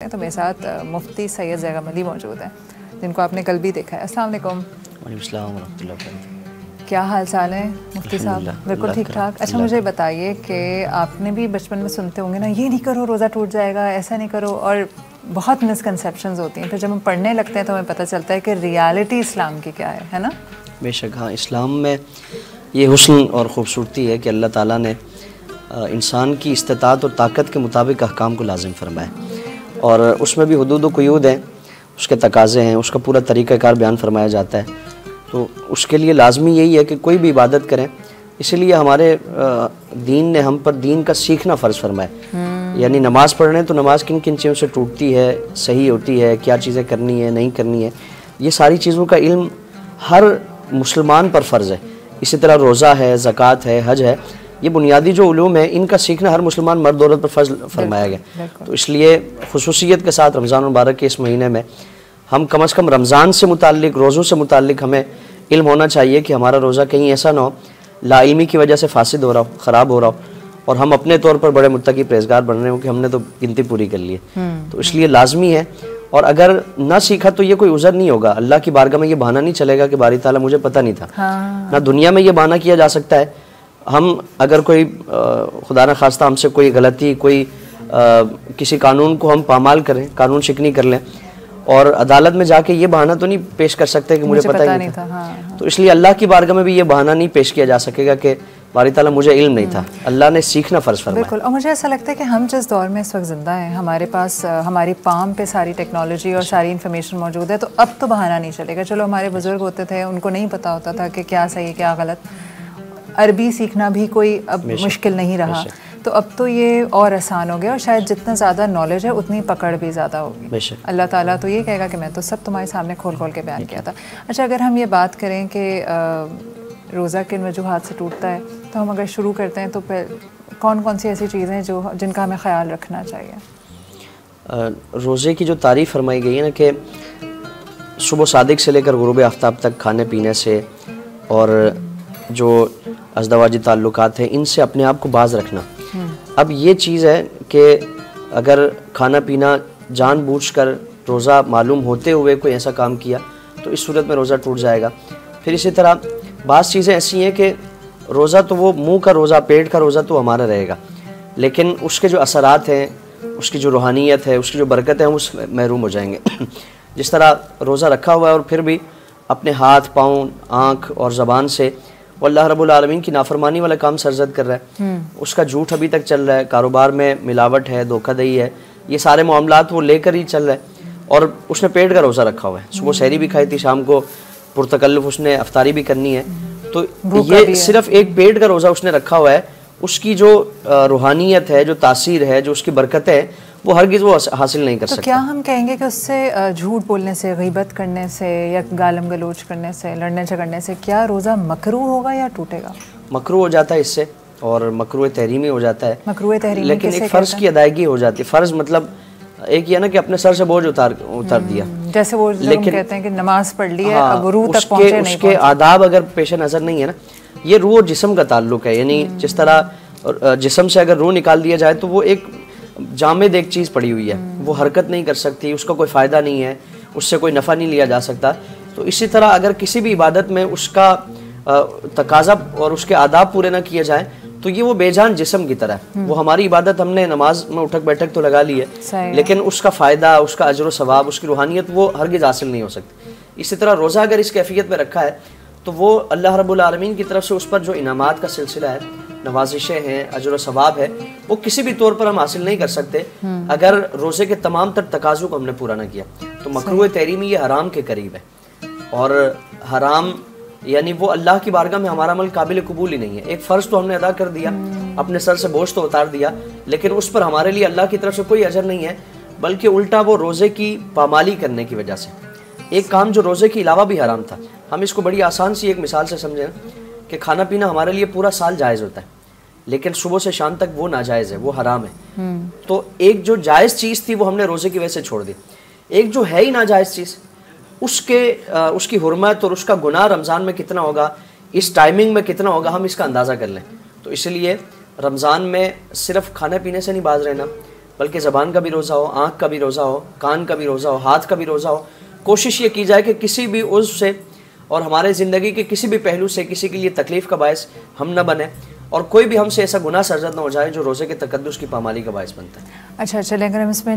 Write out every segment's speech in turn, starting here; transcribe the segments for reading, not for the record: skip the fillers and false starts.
ہیں. تو میرے ساتھ مفتی سید زیغم علی موجود ہیں جن کو آپ نے کل بھی دیکھا ہے. السلام علیکم. وعلیکم السلام ورحمۃ اللہ وبرکاتہ. کیا حال چال ہے مفتی صاحب؟ بالکل ٹھیک ٹھاک. اچھا مجھے بتائیے کہ آپ نے بھی بچپن میں سنتے ہوں گے نا, یہ نہیں کرو روزہ ٹوٹ جائے گا, ایسا نہیں کرو, اور بہت مسکنسیپشنز ہوتی ہیں. پھر جب ہم پڑھنے لگتے ہیں تو ہمیں پتہ چلتا ہے کہ ریالٹی اسلام کی کیا ہے نا؟ بے شک ہاں, اسلام میں یہ حسن اور خوبصورتی ہے کہ اللہ تعالیٰ نے انسان کی استطاعت اور طاقت کے مطابق احکام کو لازم فرمایا, اور اس میں بھی حدود و قیود ہیں, اس کے تقاضے ہیں, اس کا پورا طریقہ کار بیان فرمایا جاتا ہے. تو اس کے لیے لازمی یہی ہے کہ کوئی بھی عبادت کریں. اسی لیے ہمارے دین نے ہم پر دین کا سیکھنا فرض فرمایا. یعنی نماز پڑھ رہے ہیں تو نماز کن کن چیزوں سے ٹوٹتی ہے, صحیح ہوتی ہے, کیا چیزیں کرنی ہے نہیں کرنی ہے, یہ ساری چیزوں کا علم ہر مسلمان پر فرض ہے. اسی طرح روزہ ہے, زکوٰۃ ہے, حج ہے, یہ بنیادی جو علوم ہیں ان کا سیکھنا ہر مسلمان مرد عورت پر فرض فرمایا گیا. تو اس لیے خصوصیت کے ساتھ رمضان المبارک کے اس مہینے میں ہم کم از کم رمضان سے متعلق, روزوں سے متعلق ہمیں علم ہونا چاہیے کہ ہمارا روزہ کہیں ایسا نہ ہو لا علمی کی وجہ سے فاسد ہو رہا ہو, خراب ہو رہا ہو, اور ہم اپنے طور پر بڑے متقی پرہیزگار بن رہے ہوں کہ ہم نے تو گنتی پوری کر لی ہے. تو اس لیے لازمی ہے, اور اگر نہ سیکھا تو یہ کوئی عذر نہیں ہوگا. اللہ کی بارگاہ میں یہ بہانہ نہیں چلے گا کہ باری تعالیٰ مجھے پتہ نہیں تھا. نہ دنیا میں یہ بہانہ کیا جا سکتا ہے. ہم اگر کوئی خدا نہ خواستہ ہم سے کوئی غلطی, کوئی کسی قانون کو ہم پامال کریں, قانون شکنی کر لیں, اور عدالت میں جا کے یہ بہانہ تو نہیں پیش کر سکتے کہ مجھے پتہ ہی نہیں تھا. تو اس لیے اللہ کی بارگاہ میں بھی یہ بہانہ نہیں پیش کیا جا سکے گا کہ باری تعالیٰ مجھے علم نہیں تھا. اللہ نے سیکھنا فرض فرمایا. بالکل. اور مجھے ایسا لگتا ہے کہ ہم جس دور میں اس وقت زندہ ہیں, ہمارے پاس ہماری پام پہ ساری ٹیکنالوجی اور ساری انفارمیشن موجود ہے, تو اب تو بہانہ نہیں چلے گا. چلو ہمارے بزرگ ہوتے تھے, ان کو نہیں پتہ ہوتا تھا کہ کیا صحیح کیا غلط. عربی سیکھنا بھی کوئی اب مشکل نہیں رہا, تو اب تو یہ اور آسان ہو گیا, اور شاید جتنا زیادہ نالج ہے اتنی پکڑ بھی زیادہ ہوگی. اللہ تعالیٰ تو یہ کہے گا کہ میں تو سب تمہارے سامنے کھول کھول کے بیان کیا تھا. اچھا اگر ہم یہ بات کریں کہ روزہ کن وجوہات سے ٹوٹتا ہے, تو ہم اگر شروع کرتے ہیں تو پھر کون کون سی ایسی چیزیں جن کا ہمیں خیال رکھنا چاہیے؟ روزے کی جو تعریف فرمائی گئی ہے نا کہ صبح صادق سے لے کر غروب آفتاب تک کھانے پینے سے اور جو ازدواجی تعلقات ہیں ان سے اپنے آپ کو باز رکھنا. اب یہ چیز ہے کہ اگر کھانا پینا جان بوجھ کر روزہ معلوم ہوتے ہوئے کوئی ایسا کام کیا تو اس صورت میں روزہ ٹوٹ جائے گا. پھر اسی طرح بعض چیزیں ایسی ہیں کہ روزہ تو وہ منہ کا روزہ, پیٹ کا روزہ تو ہمارا رہے گا, لیکن اس کے جو اثرات ہیں, اس کی جو روحانیت ہے, اس کی جو برکت ہے, اس محروم ہو جائیں گے. جس طرح روزہ رکھا ہوا ہے اور پھر بھی اپنے ہاتھ, پاؤں, آنکھ اور زبان سے وہ اللہ رب العالمین کی نافرمانی والا کام سرزد کر رہا ہے, اس کا جھوٹ ابھی تک چل رہا ہے, کاروبار میں ملاوٹ ہے, دھوکہ دہی ہے, یہ سارے معاملات وہ لے کر ہی چل رہا ہے, اور اس نے پیٹ کا روزہ رکھا ہوا ہے. صبح سحری بھی کھائی تھی, شام کو پرتکلف اس نے افطاری بھی کرنی ہے, تو یہ صرف ایک پیٹ کا روزہ اس نے رکھا ہوا ہے. اس کی جو روحانیت ہے, جو تاثیر ہے, جو اس کی برکت ہے, وہ ہرگز وہ حاصل نہیں کر سکتا. تو کیا ہم کہیں گے کہ اس سے جھوٹ بولنے سے, غیبت کرنے سے, یا گالم گلوچ کرنے سے, لڑنے جھگڑنے سے کیا روزہ مکروہ ہوگا یا ٹوٹے گا؟ مکروہ ہو جاتا ہے اس سے, اور مکروہ تحریمی ہو جاتا ہے. مکروہ تحریمی لیکن ایک فرض کی ادائیگی ہو جاتی ہے. فرض مطلب ایک یہ نا کہ اپنے سر سے بوجھ اتار دیا, جیسے وہ لوگ کہتے ہیں کہ نماز پڑھ لی ہے, اب روح تک پہنچے نہیں, اس کے آداب اگر پیش نظر نہیں ہے نا. یہ روح اور جسم کا تعلق ہے, یعنی جس طرح جسم سے اگر روح نکال دیا جائے تو وہ ایک جامد ایک چیز پڑی ہوئی ہے, وہ حرکت نہیں کر سکتی, اس کا کوئی فائدہ نہیں ہے, اس سے کوئی نفع نہیں لیا جا سکتا. تو اسی طرح اگر کسی بھی عبادت میں اس کا تقاضا اور اس کے آداب پورے نہ کیے جائیں تو یہ وہ بے جان جسم کی طرح ہے. وہ ہماری عبادت ہم نے نماز میں اٹھک بیٹھک تو لگا لی ہے, لیکن اس کا فائدہ, اس کا اجر و ثواب, اس کی روحانیت وہ ہرگز حاصل نہیں ہو سکتی. اسی طرح روزہ اگر اس کیفیت میں رکھا ہے تو وہ اللہ رب العالمین کی طرف سے اس پر جو انعامات کا سلسلہ ہے, نوازشیں ہیں, اجر و ثواب ہے, وہ کسی بھی طور پر ہم حاصل نہیں کر سکتے اگر روزے کے تمام تر تقاضوں کو ہم نے پورا نہ کیا. تو مکروہ تحریمی یہ حرام کے قریب ہے, اور حرام یعنی وہ اللہ کی بارگاہ میں ہمارا عمل قابل قبول ہی نہیں ہے. ایک فرض تو ہم نے ادا کر دیا, اپنے سر سے بوجھ تو اتار دیا, لیکن اس پر ہمارے لیے اللہ کی طرف سے کوئی اجر نہیں ہے, بلکہ الٹا وہ روزے کی پامالی کرنے کی وجہ سے ایک کام جو روزے کے علاوہ بھی حرام تھا. ہم اس کو بڑی آسان سی ایک مثال سے سمجھیں کہ کھانا پینا ہمارے لیے پورا سال جائز ہوتا ہے, لیکن صبح سے شام تک وہ ناجائز ہے, وہ حرام ہے. تو ایک جو جائز چیز تھی وہ ہم نے روزے کی وجہ سے چھوڑ دی. ایک جو ہے ہی ناجائز چیز, اس کی حرمت اور اس کا گناہ رمضان میں کتنا ہوگا, اس ٹائمنگ میں کتنا ہوگا, ہم اس کا اندازہ کر لیں. تو اس لیے رمضان میں صرف کھانے پینے سے نہیں باز رہنا, بلکہ زبان کا بھی روزہ ہو, آنکھ کا بھی روزہ ہو, کان کا بھی روزہ ہو, ہاتھ کا بھی روزہ ہو. کوشش یہ کی جائے کہ کسی بھی عضو سے اور ہمارے زندگی کے کسی بھی پہلو سے کسی کے لیے تکلیف کا باعث ہم نہ بنیں, اور کوئی بھی ہم سے ایسا گناہ سرزد نہ ہو جائے جو روزے کے تقدس کی پامالی کا باعث بنتا ہے. اچھا چلیں اگر ہم اس میں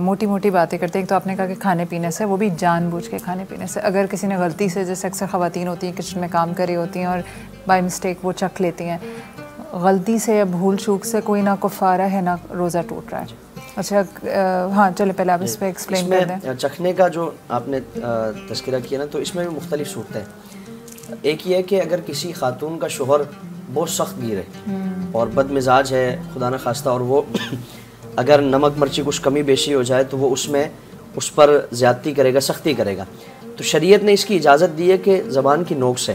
موٹی موٹی باتیں کرتے ہیں. ایک تو آپ نے کہا کہ کھانے پینے سے, وہ بھی جان بوجھ کے کھانے پینے سے. اگر کسی نے غلطی سے, جیسے اکثر خواتین ہوتی ہیں کچن میں کام کر رہی ہوتی ہیں اور بائی مسٹیک وہ چکھ لیتی ہیں, غلطی سے یا بھول چوک سے, کوئی نہ کفارہ ہے نہ روزہ ٹوٹ رہا ہے. اچھا ہاں چلے پہلے آپ اس پہ ایکسپلین کر دیں. چکھنے کا جو آپ نے تذکرہ کیا نا, تو اس میں بھی مختلف صورتیں ہیں. ایک یہ ہے کہ اگر کسی خاتون کا شوہر بہت سخت گیر ہے اور بد مزاج ہے خدا نہ خواستہ, اور وہ اگر نمک مرچی کچھ کمی بیشی ہو جائے تو وہ اس پر زیادتی کرے گا, سختی کرے گا, تو شریعت نے اس کی اجازت دی ہے کہ زبان کی نوک سے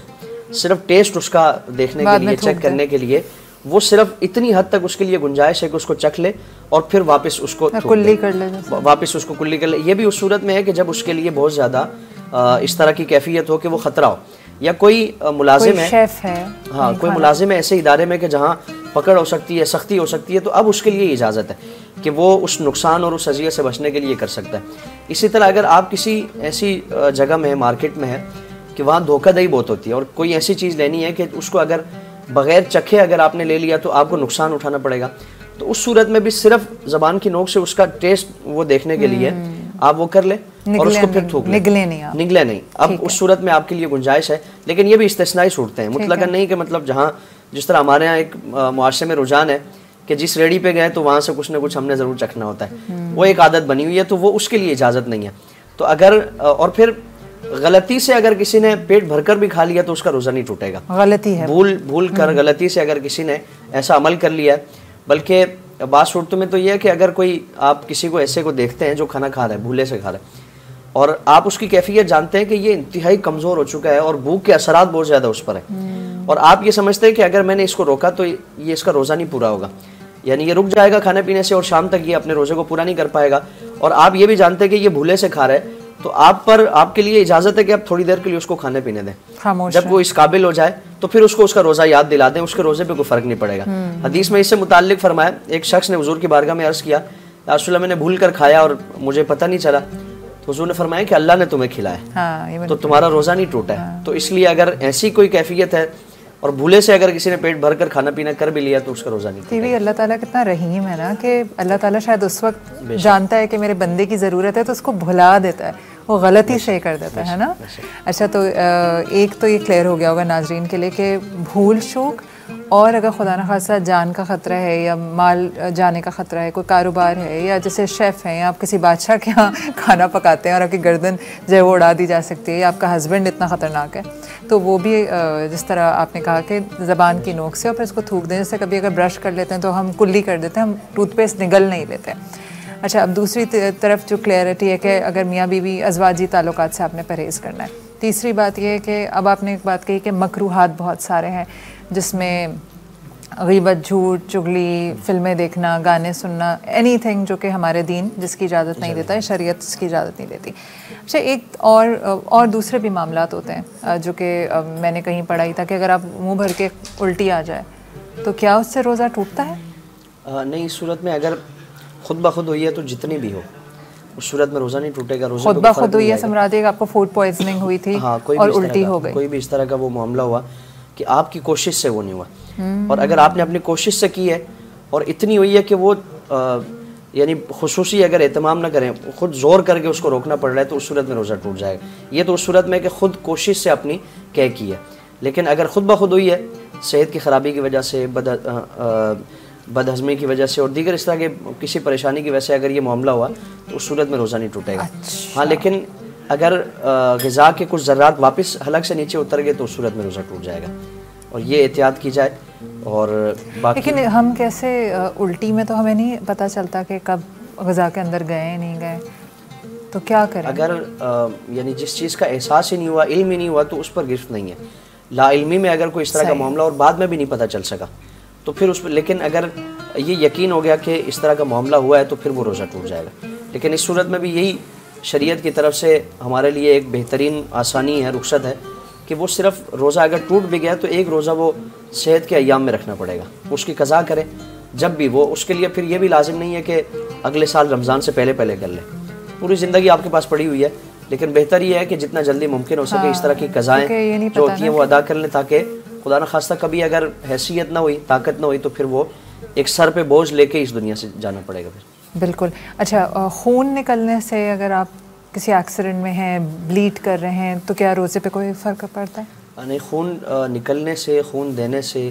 صرف ٹیسٹ اس کا دیکھنے کے لیے, چیک کرنے کے لیے, وہ صرف اتنی حد تک اس کے لیے گنجائش ہے کہ اس کو چکھ لے اور پھر واپس اس کو کلی کر لے, واپس اس کو کلی کر لے. یہ بھی اس صورت میں ہے کہ جب اس کے لیے بہت زیادہ اس طرح کی کیفیت ہو کہ وہ خطرہ ہو, یا کوئی ملازم ہے, شیف ہے, ہاں کوئی ملازم ہے ایسے ادارے میں کہ جہاں پکڑ ہو سکتی ہے, سختی ہو سکتی ہے, تو اب اس کے لیے اجازت ہے کہ وہ اس نقصان اور اس اذیت سے بچنے کے لیے کر سکتا ہے. اسی طرح اگر آپ کسی ایسی جگہ میں, مارکیٹ میں ہے کہ وہاں دھوکہ دہی بہت ہوتی ہے, اور کوئی ایسی چیز لینی ہے کہ اس کو اگر بغیر چکھے اگر آپ نے لے لیا تو آپ کو نقصان اٹھانا پڑے گا, تو اس صورت میں بھی صرف زبان کی نوک سے اس کا ٹیسٹ وہ دیکھنے کے لیے آپ وہ کر لیں اور اس کو پھر تھوک لیں, نگلے نہیں. اب اس صورت میں آپ کے لیے گنجائش ہے, لیکن یہ بھی استثنائی صورتیں ہیں, مطلقاً نہیں کہ مطلب جہاں جس طرح ہمارے ہاں ایک معاشرے میں رجحان ہے کہ جس ریڑھی پہ گئے تو وہاں سے کچھ نہ کچھ ہم نے ضرور چکھنا ہوتا ہے, وہ ایک عادت بنی ہوئی ہے, تو وہ اس کے لیے اجازت نہیں ہے. تو اگر اور پھر غلطی سے اگر کسی نے پیٹ بھر کر بھی کھا لیا تو اس کا روزہ نہیں ٹوٹے گا. غلطی ہے, بھول کر غلطی سے اگر کسی نے ایسا عمل کر لیا ہے. بلکہ بعض صورتوں میں تو یہ ہے کہ اگر کوئی آپ کسی کو ایسے کو دیکھتے ہیں جو کھانا کھا رہا ہے, بھولے سے کھا رہا ہے, اور آپ اس کی کیفیت جانتے ہیں کہ یہ انتہائی کمزور ہو چکا ہے اور بھوک کے اثرات بہت زیادہ اس پر ہیں, اور آپ یہ سمجھتے ہیں کہ اگر میں نے اس کو روکا تو یہ اس کا روزہ نہیں پورا ہوگا, یعنی یہ رک جائے گا کھانے پینے سے اور شام تک یہ اپنے روزے کو پورا نہیں کر پائے گا, اور آپ یہ بھی جانتے ہیں کہ یہ بھولے سے کھا رہا ہے, تو آپ کے لیے اجازت ہے کہ آپ تھوڑی دیر کے لیے اس کو کھانے پینے دیں. جب وہ اس قابل ہو جائے تو پھر اس کو اس کا روزہ یاد دلا دیں, اس کے روزے پہ کوئی فرق نہیں پڑے گا. حدیث میں اس سے متعلق فرمایا, ایک شخص نے حضور کی بارگاہ میں عرض کیا, یا رسول اللہ میں نے بھول کر کھایا اور مجھے پتہ نہیں چلا, تو حضور نے فرمایا کہ اللہ نے تمہیں کھلایا تو تمہارا روزہ نہیں ٹوٹا ہے. تو اس لیے اگر ایسی کوئی کیفیت ہے اور بھولے سے اگر کسی نے پیٹ بھر کر کھانا پینا کر بھی لیا تو اس کا روزہ نہیں ٹوٹا. یہ بھی اللہ تعالیٰ کتنا رحیم ہے نا, کہ اللہ تعالیٰ شاید اس وقت جانتا ہے کہ میرے بندے کی ضرورت ہے تو اس کو بھلا دیتا ہے, وہ غلطی سے کر دیتا ہے نا. اچھا تو ایک تو یہ کلیئر ہو گیا ہوگا ناظرین کے لیے کہ بھول چوک, اور اگر خدا نخواستہ جان کا خطرہ ہے یا مال جانے کا خطرہ ہے, کوئی کاروبار ہے, یا جیسے شیف ہیں یا آپ کسی بادشاہ کے یہاں کھانا پکاتے ہیں اور آپ کی گردن جو ہے وہ اڑا دی جا سکتی ہے, یا آپ کا ہسبینڈ اتنا خطرناک ہے, تو وہ بھی جس طرح آپ نے کہا کہ زبان کی نوک سے اور پھر اس کو تھوک دیں. جیسے کبھی اگر برش کر لیتے ہیں تو ہم کلی کر دیتے ہیں, ہم ٹوتھ پیسٹ نگل نہیں لیتے. اچھا اب دوسری طرف جو کلیئرٹی ہے کہ اگر میاں بیوی ازواجی تعلقات سے آپ نے پرہیز کرنا ہے. تیسری بات یہ ہے کہ اب آپ نے ایک بات کہی کہ مکروہات بہت سارے ہیں, جس میں غیبت, جھوٹ, چغلی, فلمیں دیکھنا, گانے سننا, اینی تھنگ جو کہ ہمارے دین جس کی اجازت نہیں دیتا ہے, شریعت اس کی اجازت نہیں دیتی. اچھا ایک اور دوسرے بھی معاملات ہوتے ہیں جو کہ میں نے کہیں پڑھا ہی تھا کہ اگر آپ منہ بھر کے الٹی آ جائے تو کیا اس سے روزہ ٹوٹتا ہے؟ نہیں, اس صورت میں اگر خود بخود ہوئی ہے تو جتنی بھی ہو اس صورت میں روزہ نہیں ٹوٹے گا. روزے خود بخود ہوئی ہے سمراد ہے کہ آپ کو فوڈ پوائزننگ ہوئی تھی اور الٹی ہو گئی, کوئی بھی اس طرح کا وہ معاملہ ہوا کہ آپ کی کوشش سے وہ نہیں ہوا, اور اگر آپ نے اپنی کوشش سے کی ہے اور اتنی ہوئی ہے کہ وہ یعنی خصوصی اگر اہتمام نہ کریں, خود زور کر کے اس کو روکنا پڑ رہا ہے, تو اس صورت میں روزہ ٹوٹ جائے گا. یہ تو اس صورت میں کہ خود کوشش سے اپنی کی ہے. لیکن اگر خود بخود ہوئی ہے صحت کی خرابی کی وجہ سے, بد ہضمی کی وجہ سے اور دیگر اس طرح کے کسی پریشانی کی وجہ سے اگر یہ معاملہ ہوا تو اس صورت میں روزہ نہیں ٹوٹے گا. ہاں لیکن اگر غذا کے کچھ ذرات واپس حلق سے نیچے اتر گئے تو اس صورت میں روزہ ٹوٹ جائے گا, اور یہ احتیاط کی جائے. اور لیکن ہم کیسے الٹی میں تو ہمیں نہیں پتہ چلتا کہ کب غذا کے اندر گئے نہیں گئے, تو کیا کریں؟ اگر یعنی جس چیز کا احساس ہی نہیں ہوا, علم ہی نہیں ہوا, تو اس پر گرفت نہیں ہے. لا علمی میں اگر کوئی اس طرح کا معاملہ اور بعد میں بھی نہیں پتہ چل سکا تو پھر اس پر, لیکن اگر یہ یقین ہو گیا کہ اس طرح کا معاملہ ہوا ہے تو پھر وہ روزہ ٹوٹ جائے گا. لیکن اس صورت میں بھی یہی شریعت کی طرف سے ہمارے لیے ایک بہترین آسانی ہے, رخصت ہے کہ وہ صرف روزہ اگر ٹوٹ بھی گیا تو ایک روزہ وہ صحت کے ایام میں رکھنا پڑے گا, اس کی قضا کرے جب بھی وہ اس کے لیے پھر یہ بھی لازم نہیں ہے کہ اگلے سال رمضان سے پہلے کر لیں. پوری زندگی آپ کے پاس پڑی ہوئی ہے, لیکن بہتر یہ ہے کہ جتنا جلدی ممکن ہو سکے اس طرح کی قضائیں جو ہوتی ہیں وہ ادا کر لیں, تاکہ خدا نخواستہ کبھی اگر حیثیت نہ ہوئی, طاقت نہ ہوئی, تو پھر وہ ایک سر پہ بوجھ لے کے اس دنیا سے جانا پڑے گا پھر. بالکل. اچھا, خون نکلنے سے اگر آپ کسی ایکسیڈنٹ میں ہیں, بلیڈ کر رہے ہیں, تو کیا روزے پہ کوئی فرق پڑتا ہے؟ نہیں, خون نکلنے سے, خون دینے سے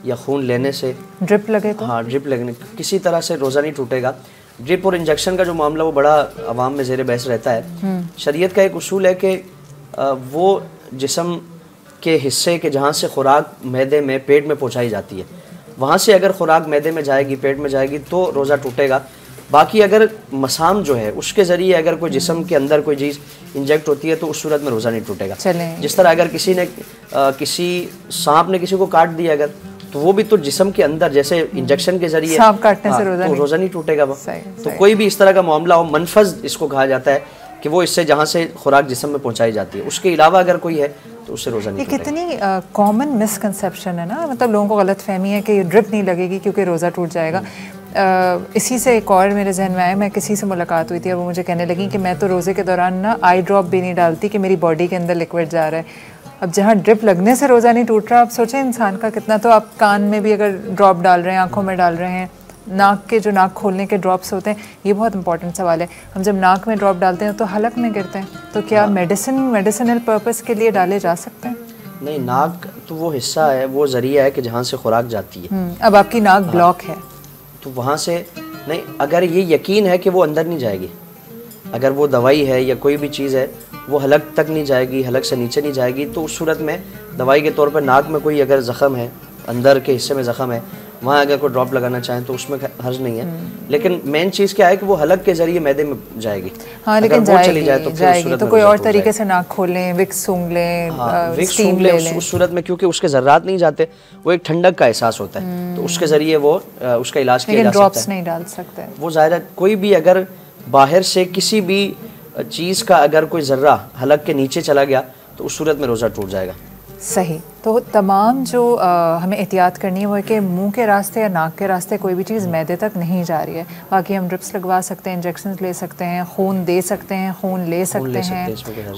یا خون لینے سے, ڈرپ لگے تو, ہاں ڈرپ لگنے, کسی طرح سے روزہ نہیں ٹوٹے گا. ڈرپ اور انجیکشن کا جو معاملہ وہ بڑا عوام میں زیر بحث رہتا ہے. شریعت کا ایک اصول ہے کہ وہ جسم کے حصے کے جہاں سے خوراک معدے میں, پیٹ میں پہنچائی جاتی ہے, وہاں سے اگر خوراک معدے میں جائے گی, پیٹ میں جائے گی, تو روزہ ٹوٹے گا. باقی اگر مسام جو ہے اس کے ذریعے اگر کوئی جسم کے اندر کوئی چیز انجیکٹ ہوتی ہے تو اس صورت میں روزہ نہیں ٹوٹے گا. جس طرح اگر کسی نے کسی سانپ نے کسی کو کاٹ دیا اگر, تو وہ بھی تو جسم کے اندر جیسے انجیکشن کے ذریعے سانپ کاٹنے سے روزہ نہیں ٹوٹے گا. تو کوئی بھی اس طرح کا معاملہ ہو, منفذ اس کو کہا جاتا ہے کہ وہ اس سے جہاں سے خوراک جسم میں پہنچائی جاتی ہے, اس کے علاوہ اگر کوئی ہے تو اس سے روزہ نہیں ٹوٹے گا. یہ کتنی کامن مسکنسیپشن ہے نا, مطلب لوگوں کو غلط فہمی ہے کہ یہ ڈرپ نہیں لگے گی کیونکہ روزہ ٹوٹ جائے گا. اسی سے ایک اور میرے ذہن میں آیا, میں کسی سے ملاقات ہوئی تھی اور وہ مجھے کہنے لگی کہ میں تو روزے کے دوران نا آئی ڈراپ بھی نہیں ڈالتی کہ میری باڈی کے اندر لکوڈ جا رہا ہے. اب جہاں ڈرپ لگنے سے روزہ نہیں ٹوٹ رہا, آپ سوچیں انسان کا کتنا, تو آپ کان میں بھی اگر ڈراپ ڈال رہے ہیں, آنکھوں میں ڈال رہے ہیں, ناک کے جو ناک کھولنے کے ڈراپس ہوتے ہیں, یہ بہت امپورٹنٹ سوال ہے. ہم جب ناک میں ڈراپ ڈالتے ہیں تو حلق میں گرتے ہیں, تو کیا میڈیسنل پرپس کے لیے ڈالے جا سکتے ہیں؟ نہیں, ناک تو وہ حصہ ہے, وہ ذریعہ ہے کہ جہاں سے خوراک جاتی ہے. اب آپ کی ناک بلاک ہے تو وہاں سے نہیں, اگر یہ یقین ہے کہ وہ اندر نہیں جائے گی, اگر وہ دوائی ہے یا کوئی بھی چیز ہے وہ حلق تک نہیں جائے گی, حلق سے نیچے نہیں جائے گی, تو اس صورت میں دوائی کے طور پر ناک میں کوئی اگر زخم ہے, اندر کے حصے میں زخم ہے, وہاں اگر کوئی ڈراپ لگانا چاہیں تو اس میں حرج نہیں ہے. لیکن مین چیز کیا ہے کہ وہ حلق کے ذریعے معدے میں جائے گی. ہاں لیکن جائے گی تو کوئی اور طریقے سے ناک کھولیں, وکس سونگھ لیں, سونگھ لیں, اس صورت میں کیونکہ اس کے ذرات نہیں جاتے, وہ ایک ٹھنڈک کا احساس ہوتا ہے, تو اس کے ذریعے وہ اس کا علاج کیا جا سکتا ہے. ڈراپس نہیں ڈال سکتے وہ ظاہر ہے, کوئی بھی اگر باہر سے کسی بھی چیز کا اگر کوئی ذرہ حلق کے نیچے چلا گیا تو اس صورت میں روزہ ٹوٹ جائے گا. صحیح. تو تمام جو ہمیں احتیاط کرنی ہے وہ ہے کہ منہ کے راستے یا ناک کے راستے کوئی بھی چیز معدے تک نہیں جا رہی ہے. باقی ہم ڈرپس لگوا سکتے ہیں, انجیکشنز لے سکتے ہیں, خون دے سکتے ہیں, خون لے سکتے ہیں,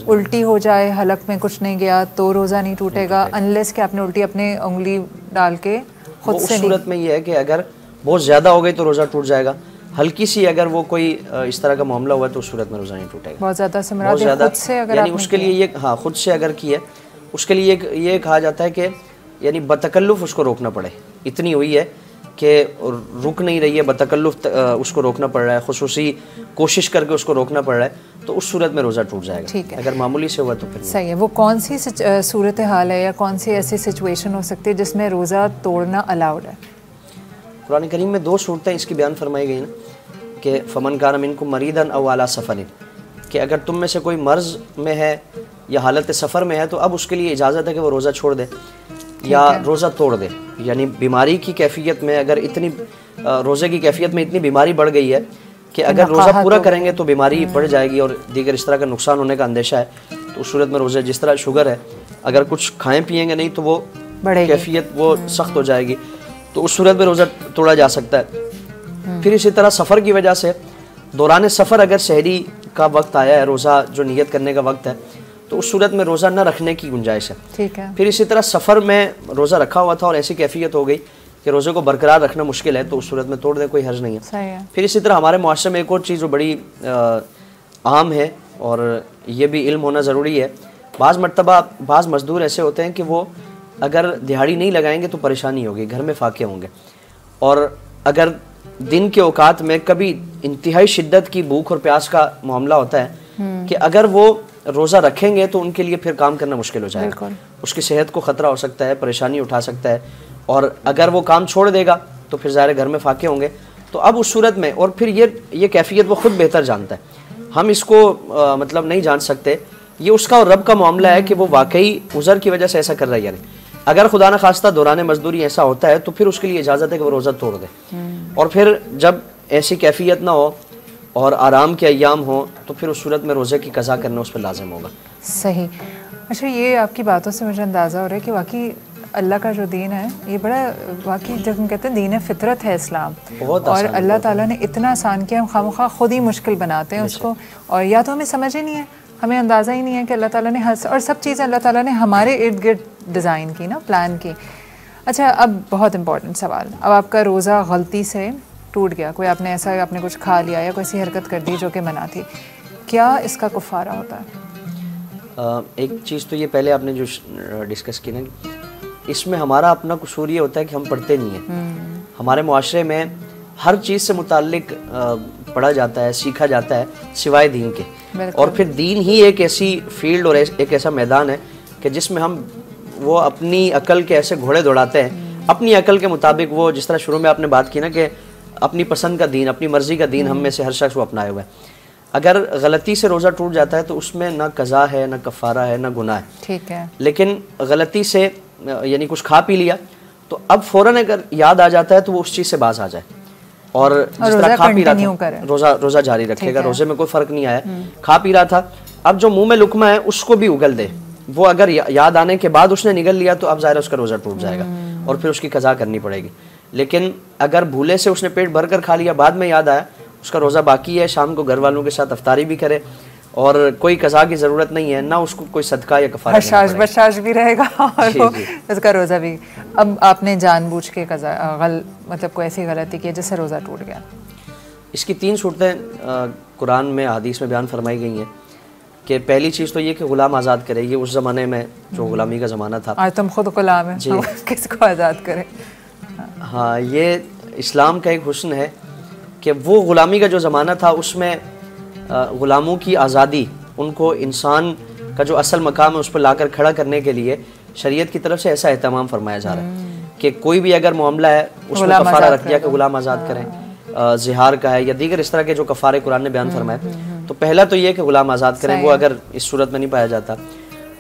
الٹی ہو جائے, حلق میں کچھ نہیں گیا تو روزہ نہیں ٹوٹے گا, انلیس کہ آپ نے الٹی اپنے انگلی ڈال کے خود سے. اس صورت میں یہ ہے کہ اگر بہت زیادہ ہو گئی تو روزہ ٹوٹ جائے گا, ہلکی سی اگر وہ کوئی اس طرح کا معاملہ ہوا تو اس صورت میں روزہ نہیں ٹوٹے گا. بہت زیادہ سے مراد خود سے اگر یعنی اس کے لیے یہ, ہاں خود سے اگر کی ہے اس کے لیے یہ کہا جاتا ہے کہ یعنی بتکلف اس کو روکنا پڑے, اتنی ہوئی ہے کہ رک نہیں رہی ہے, بتکلف اس کو روکنا پڑ رہا ہے, خصوصی کوشش کر کے اس کو روکنا پڑ رہا ہے, تو اس صورت میں روزہ ٹوٹ جائے گا. اگر معمولی سے ہوا تو پھر صحیح ہے. وہ کون سی صورتحال ہے یا کون سی ایسی سچویشن ہو سکتی ہے جس میں روزہ توڑنا الاؤڈ ہے؟ قرآن کریم میں 2 صورتیں اس کی بیان فرمائی گئی نا, کہ فمن کان منکم مریضا او علی سفر, کہ اگر تم میں سے کوئی مرض میں ہے یا حالت سفر میں ہے تو اب اس کے لیے اجازت ہے کہ وہ روزہ چھوڑ دے یا روزہ توڑ دے. یعنی بیماری کی کیفیت میں اگر اتنی روزے کی کیفیت میں اتنی بیماری بڑھ گئی ہے کہ اگر روزہ پورا کریں گے تو بیماری بڑھ جائے گی اور دیگر اس طرح کا نقصان ہونے کا اندیشہ ہے, تو اس صورت میں روزے, جس طرح شوگر ہے, اگر کچھ کھائیں پئیں گے نہیں تو وہ کیفیت وہ سخت ہو جائے گی, تو اس صورت میں روزہ توڑا جا سکتا ہے. پھر اسی طرح سفر کی وجہ سے دوران سفر اگر سحری کا وقت آیا ہے, روزہ جو نیت کرنے کا وقت ہے, تو اس صورت میں روزہ نہ رکھنے کی گنجائش ہے. ٹھیک ہے. پھر اسی طرح سفر میں روزہ رکھا ہوا تھا اور ایسی کیفیت ہو گئی کہ روزے کو برقرار رکھنا مشکل ہے, تو اس صورت میں توڑ دیں, کوئی حرج نہیں ہے. صحیح ہے. پھر اسی طرح ہمارے معاشرے میں ایک اور چیز جو بڑی عام ہے اور یہ بھی علم ہونا ضروری ہے, بعض مرتبہ بعض مزدور ایسے ہوتے ہیں کہ وہ اگر دیہاڑی نہیں لگائیں گے تو پریشانی ہوگی, گھر میں فاقے ہوں گے, اور اگر دن کے اوقات میں کبھی انتہائی شدت کی بھوک اور پیاس کا معاملہ ہوتا ہے کہ اگر وہ روزہ رکھیں گے تو ان کے لیے پھر کام کرنا مشکل ہو جائے گا, اس کی صحت کو خطرہ ہو سکتا ہے, پریشانی اٹھا سکتا ہے, اور اگر وہ کام چھوڑ دے گا تو پھر ظاہر گھر میں فاقے ہوں گے. تو اب اس صورت میں, اور پھر یہ کیفیت وہ خود بہتر جانتا ہے, ہم اس کو مطلب نہیں جان سکتے, یہ اس کا اور رب کا معاملہ ہے کہ وہ واقعی عذر کی وجہ سے ایسا کر رہا ہے. یعنی اگر خدا نہ خواستہ دوران مزدوری ایسا ہوتا ہے تو پھر اس کے لیے اجازت ہے کہ وہ روزہ توڑ دے, اور پھر جب ایسی کیفیت نہ ہو اور آرام کے ایام ہوں تو پھر اس صورت میں روزے کی قضا کرنا اس پہ لازم ہوگا. صحیح. اچھا, یہ آپ کی باتوں سے مجھے اندازہ ہو رہا ہے کہ واقعی اللہ کا جو دین ہے یہ بڑا واقعی جب ہم کہتے ہیں دین فطرت ہے اسلام, اور آسان اللہ تعالیٰ نے اتنا آسان کیا, ہم خواہ خود ہی مشکل بناتے ہیں اس کو, اور یا تو ہمیں سمجھ ہی نہیں ہے, ہمیں اندازہ ہی نہیں ہے کہ اللہ تعالیٰ نے اور سب چیزیں اللہ تعالیٰ نے ہمارے ارد گرد ڈیزائن کی نا, پلان کی. اچھا اب بہت امپورٹنٹ سوال, اب آپ کا روزہ غلطی سے ٹوٹ گیا, کوئی آپ نے ایسا آپ نے کچھ کھا لیا یا کوئی ایسی حرکت کر دی جو کہ منع تھی, کیا اس کا کفارہ ہوتا ہے؟ ایک چیز تو یہ پہلے آپ نے جو ڈسکس کی نا, اس میں ہمارا اپنا قصور یہ ہوتا ہے کہ ہم پڑھتے نہیں ہیں. ہمارے معاشرے میں ہر چیز سے متعلق پڑھا جاتا ہے, سیکھا جاتا ہے سوائے دین کے, اور پھر دین ہی ایک ایسی فیلڈ اور ایک ایسا میدان ہے کہ جس میں ہم وہ اپنی عقل کے ایسے گھوڑے دوڑاتے ہیں, اپنی عقل کے مطابق. وہ جس طرح شروع میں آپ نے بات کی نا کہ اپنی پسند کا دین, اپنی مرضی کا دین ہم میں سے ہر شخص وہ اپنائے ہوئے ہے. اگر غلطی سے روزہ ٹوٹ جاتا ہے تو اس میں نہ قضا ہے, نہ کفارہ ہے, نہ گناہ ہے. ٹھیک ہے. لیکن غلطی سے یعنی کچھ کھا پی لیا تو اب فوراً اگر یاد آ جاتا ہے تو وہ اس چیز سے باز آ جائے, اور جس طرح کھا پی رہا تھا روزہ جاری رکھے گا, روزے میں کوئی فرق نہیں آیا, کھا پی رہا تھا, اب جو منہ میں لقمہ ہے اس کو بھی اگل دے. وہ اگر یاد آنے کے بعد اس نے نگل لیا تو اب ظاہر اس کا روزہ ٹوٹ جائے گا اور پھر اس کی قضا کرنی پڑے گی. لیکن اگر بھولے سے اس نے پیٹ بھر کر کھا لیا, بعد میں یاد آیا, اس کا روزہ باقی ہے, شام کو گھر والوں کے ساتھ افطاری بھی کرے اور کوئی قضا کی ضرورت نہیں ہے, نہ اس کو کوئی صدقہ یا کفارہ بشاش بھی رہے گا اور اس کا روزہ بھی. اب آپ نے جان بوجھ کے مطلب کوئی ایسی غلطی کی جس سے روزہ ٹوٹ گیا, اس کی 3 صورتیں قرآن میں حدیث میں بیان فرمائی گئی ہیں. کہ پہلی چیز تو یہ کہ غلام آزاد کرے. یہ اس زمانے میں جو غلامی کا زمانہ تھا, آج تم خود غلام ہیں, جی کس کو آزاد کرے. ہاں, یہ اسلام کا ایک حسن ہے کہ وہ غلامی کا جو زمانہ تھا اس میں غلاموں کی آزادی, ان کو انسان کا جو اصل مقام ہے اس پر لا کر کھڑا کرنے کے لیے شریعت کی طرف سے ایسا اہتمام فرمایا جا رہا ہے کہ کوئی بھی اگر معاملہ ہے اس میں کفارہ رکھ دیا کہ غلام آزاد کریں, زہار کا ہے یا دیگر اس طرح کے جو کفارے قرآن نے بیان فرمائے. تو پہلا تو یہ کہ غلام آزاد کریں, وہ اگر اس صورت میں نہیں پایا جاتا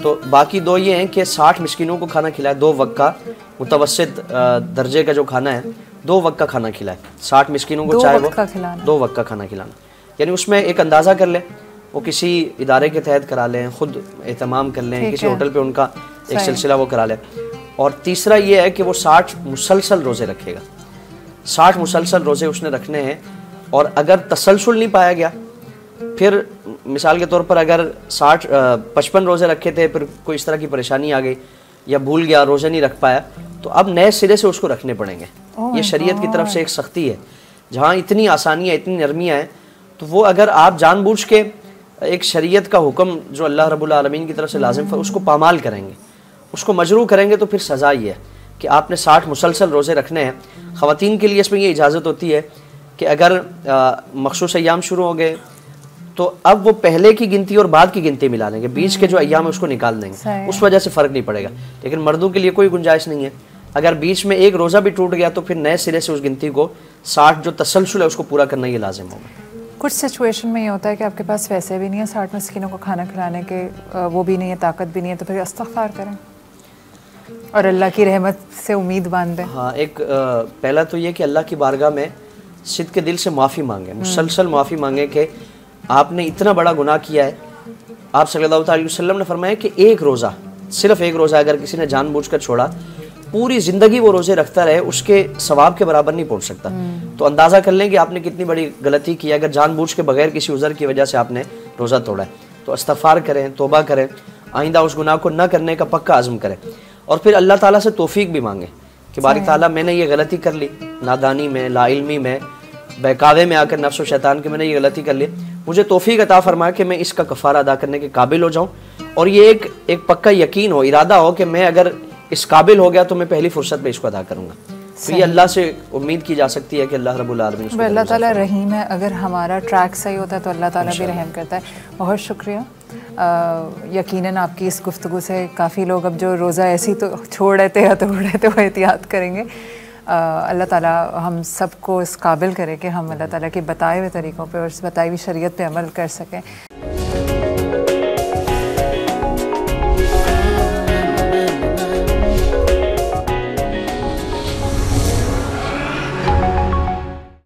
تو باقی 2 یہ ہیں کہ 60 مسکینوں کو کھانا کھلائے, 2 وقت کا متوسط درجے کا جو کھانا ہے 2 وقت کا کھانا کھلائے 60 مسکینوں کو, چاہے وہ 2 وقت کا کھانا کھلانا. یعنی اس میں ایک اندازہ کر لیں, وہ کسی ادارے کے تحت کرا لیں, خود اہتمام کر لیں, کسی ہوٹل پہ ان کا ایک سلسلہ وہ کرا لیں. اور تیسرا یہ ہے کہ وہ 60 مسلسل روزے رکھے گا, 60 مسلسل روزے اس نے رکھنے ہیں. اور اگر تسلسل نہیں پایا گیا, پھر مثال کے طور پر اگر 55 روزے رکھے تھے, پھر کوئی اس طرح کی پریشانی آ گئی یا بھول گیا, روزے نہیں رکھ پایا, تو اب نئے سرے سے اس کو رکھنے پڑیں گے. یہ شریعت کی طرف سے ایک سختی ہے. جہاں اتنی آسانیاں, اتنی نرمیاں ہیں, تو وہ اگر آپ جان بوجھ کے ایک شریعت کا حکم جو اللہ رب العالمین کی طرف سے لازم اس کو پامال کریں گے, اس کو مجروح کریں گے, تو پھر سزا یہ ہے کہ آپ نے 60 مسلسل روزے رکھنے ہیں. خواتین کے لیے اس میں یہ اجازت ہوتی ہے کہ اگر مخصوص ایام شروع ہو گئے تو اب وہ پہلے کی گنتی اور بعد کی گنتی ملا لیں گے, بیچ کے جو ایام ہے اس کو نکال دیں گے, اس وجہ سے فرق نہیں پڑے گا. لیکن مردوں کے لیے کوئی گنجائش نہیں ہے. اگر بیچ میں ایک روزہ بھی ٹوٹ گیا تو پھر نئے سرے سے اس گنتی کو 60 جو تسلسل ہے اس کو پورا کرنا یہ لازم ہوگا. کچھ سچویشن میں یہ ہوتا ہے کہ آپ کے پاس ویسے بھی نہیں ہے 60 مسکینوں کو کھانا کھلانے کے, وہ بھی نہیں ہے, طاقت بھی نہیں ہے, تو پھر استغفار کریں اور اللہ کی رحمت سے امید باندھیں. ہاں, ایک پہلا تو یہ کہ اللہ کی بارگاہ میں صدق کے دل سے معافی مانگیں, مسلسل معافی مانگیں کہ آپ نے اتنا بڑا گناہ کیا ہے. آپ صلی اللہ علیہ وسلم نے فرمایا کہ ایک روزہ, صرف ایک روزہ اگر کسی نے جان بوجھ کر چھوڑا, پوری زندگی وہ روزے رکھتا رہے, اس کے ثواب کے برابر نہیں پہنچ سکتا. تو اندازہ کر لیں کہ آپ نے کتنی بڑی غلطی کی اگر جان بوجھ کے بغیر کسی عذر کی وجہ سے آپ نے روزہ توڑا ہے. تو استغفار کریں, توبہ کریں, آئندہ اس گناہ کو نہ کرنے کا پکا عزم کریں, اور پھر اللہ تعالیٰ سے توفیق بھی مانگیں کہ باری تعالیٰ میں نے یہ غلطی کر لی, نادانی میں, لا علمی میں, بہکاوے میں آ کر نفس و شیطان کے میں نے یہ غلطی کر لی, مجھے توفیق عطا فرمائے کہ میں اس کا کفارہ ادا کرنے کے قابل ہو جاؤں. اور یہ ایک پکا یقین ہو, ارادہ ہو کہ میں اگر اس قابل ہو گیا تو میں پہلی فرصت میں اس کو ادا کروں گا. تو یہ اللہ سے امید کی جا سکتی ہے کہ اللہ رب العالمین اس کو, اللہ تعالیٰ رحیم ہے. اگر ہمارا ٹریک صحیح ہوتا ہے تو اللہ تعالیٰ بھی رحم کرتا ہے. بہت شکریہ. یقیناً آپ کی اس گفتگو سے کافی لوگ اب جو روزہ ایسی تو چھوڑ رہے تھے یا توڑ رہے تھے وہ احتیاط کریں گے. اللہ تعالیٰ ہم سب کو اس قابل کرے کہ ہم اللہ تعالیٰ کے بتائے ہوئے طریقوں پہ اور اس بتائی ہوئی شریعت پہ عمل کر سکیں.